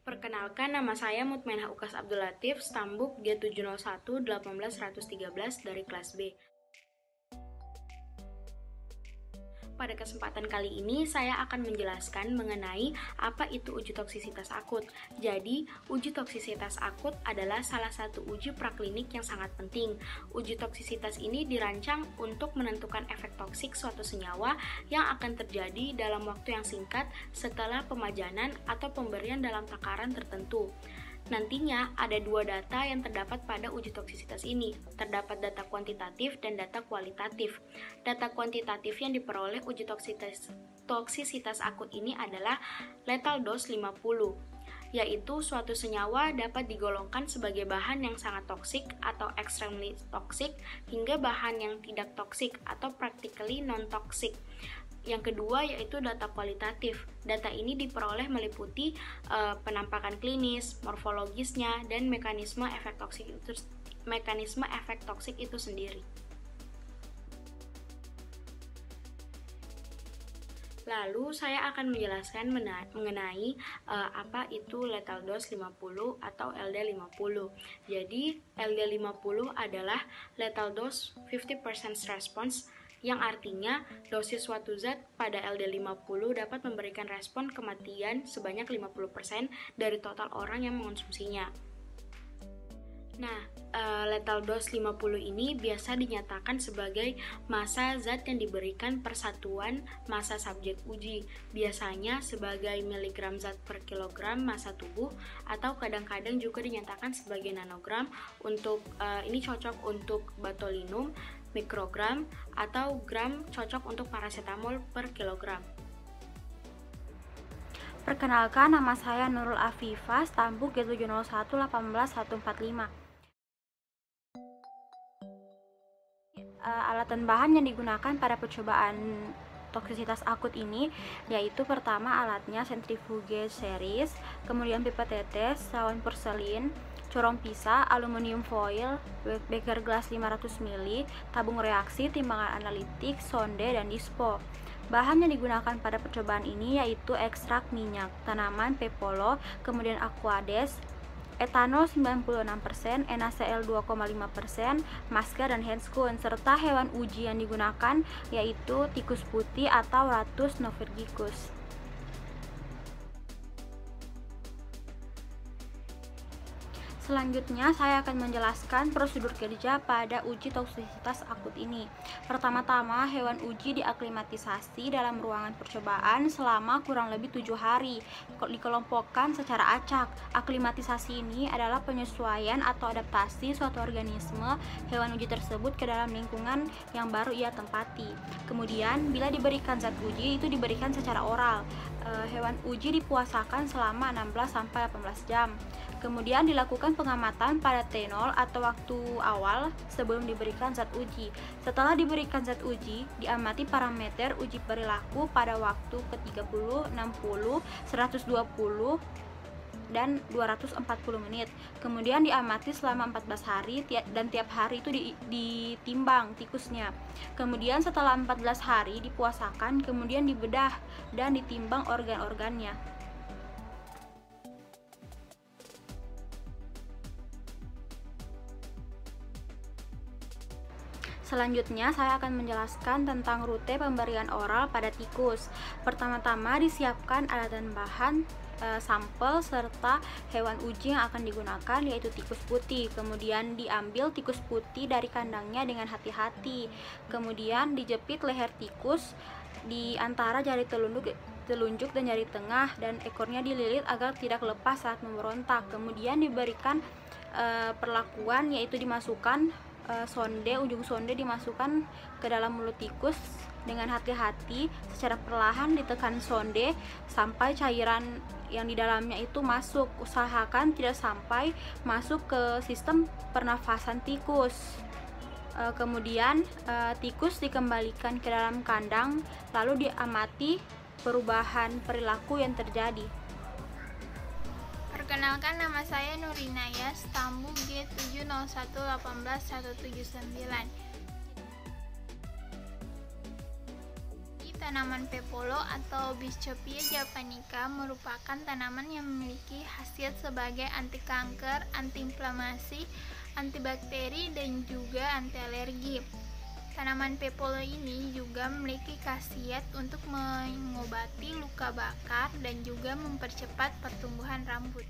Perkenalkan, nama saya Mutmainah Ukas Abdul Latif, Stambuk G701-18113 dari kelas B. Pada kesempatan kali ini, saya akan menjelaskan mengenai apa itu uji toksisitas akut. Jadi, uji toksisitas akut adalah salah satu uji praklinik yang sangat penting. Uji toksisitas ini dirancang untuk menentukan efek toksik suatu senyawa yang akan terjadi dalam waktu yang singkat setelah pemajanan atau pemberian dalam takaran tertentu. Nantinya ada dua data yang terdapat pada uji toksisitas ini. Terdapat data kuantitatif dan data kualitatif. Data kuantitatif yang diperoleh uji toksisitas akut ini adalah lethal dose 50, yaitu suatu senyawa dapat digolongkan sebagai bahan yang sangat toksik atau extremely toxic hingga bahan yang tidak toksik atau practically non-toxic. Yang kedua yaitu data kualitatif. Data ini diperoleh meliputi penampakan klinis, morfologisnya, dan mekanisme efek toksik itu sendiri. Lalu saya akan menjelaskan mengenai apa itu lethal dose 50 atau LD50. Jadi LD50 adalah lethal dose 50% response, yang artinya dosis suatu zat pada LD50 dapat memberikan respon kematian sebanyak 50% dari total orang yang mengonsumsinya. Nah, lethal dose 50 ini biasa dinyatakan sebagai massa zat yang diberikan per satuan massa subjek uji, biasanya sebagai miligram zat per kilogram massa tubuh, atau kadang-kadang juga dinyatakan sebagai nanogram. Untuk ini cocok untuk botulinum, mikrogram, atau gram cocok untuk paracetamol per kilogram. Perkenalkan, nama saya Nurul Afifah, Stambuk G701-18145. Alat dan bahan yang digunakan pada percobaan toksisitas akut ini yaitu pertama alatnya sentrifuge series, kemudian pipa tetes, sawan porselin, corong pisah, aluminium foil, beker gelas 500 ml, tabung reaksi, timbangan analitik, sonde, dan dispo. Bahan yang digunakan pada percobaan ini yaitu ekstrak minyak tanaman pepolo, kemudian aquades, etanol 96%, NaCl 2,5%, masker dan handscoon, serta hewan uji yang digunakan yaitu tikus putih atau Ratus novirgicus. Selanjutnya, saya akan menjelaskan prosedur kerja pada uji toksisitas akut ini. Pertama-tama, hewan uji diaklimatisasi dalam ruangan percobaan selama kurang lebih 7 hari, dikelompokkan secara acak. Aklimatisasi ini adalah penyesuaian atau adaptasi suatu organisme hewan uji tersebut ke dalam lingkungan yang baru ia tempati. Kemudian, bila diberikan zat uji, itu diberikan secara oral. Hewan uji dipuasakan selama 16-18 jam. Kemudian dilakukan pengamatan pada T0 atau waktu awal sebelum diberikan zat uji. Setelah diberikan zat uji, diamati parameter uji perilaku pada waktu ke-30, 60, 120, dan 240 menit. Kemudian diamati selama 14 hari dan tiap hari itu ditimbang tikusnya. Kemudian setelah 14 hari dipuasakan, kemudian dibedah dan ditimbang organ-organnya. Selanjutnya, saya akan menjelaskan tentang rute pemberian oral pada tikus. Pertama-tama disiapkan alat dan bahan sampel serta hewan uji yang akan digunakan yaitu tikus putih. Kemudian diambil tikus putih dari kandangnya dengan hati-hati. Kemudian dijepit leher tikus di antara jari telunjuk dan jari tengah, dan ekornya dililit agar tidak lepas saat memberontak. Kemudian diberikan perlakuan yaitu dimasukkan ujung sonde dimasukkan ke dalam mulut tikus dengan hati-hati, secara perlahan ditekan sonde sampai cairan yang di dalamnya itu masuk. Usahakan tidak sampai masuk ke sistem pernafasan tikus. Kemudian tikus dikembalikan ke dalam kandang, lalu diamati perubahan perilaku yang terjadi. Perkenalkan, nama saya Nurinaya, Stambuk G701-18179. Tanaman pepolo atau Bischofia japonica merupakan tanaman yang memiliki khasiat sebagai anti kanker, antiinflamasi, antibakteri, dan juga anti alergi. Tanaman pepolo ini juga memiliki khasiat untuk mengobati luka bakar dan juga mempercepat pertumbuhan rambut.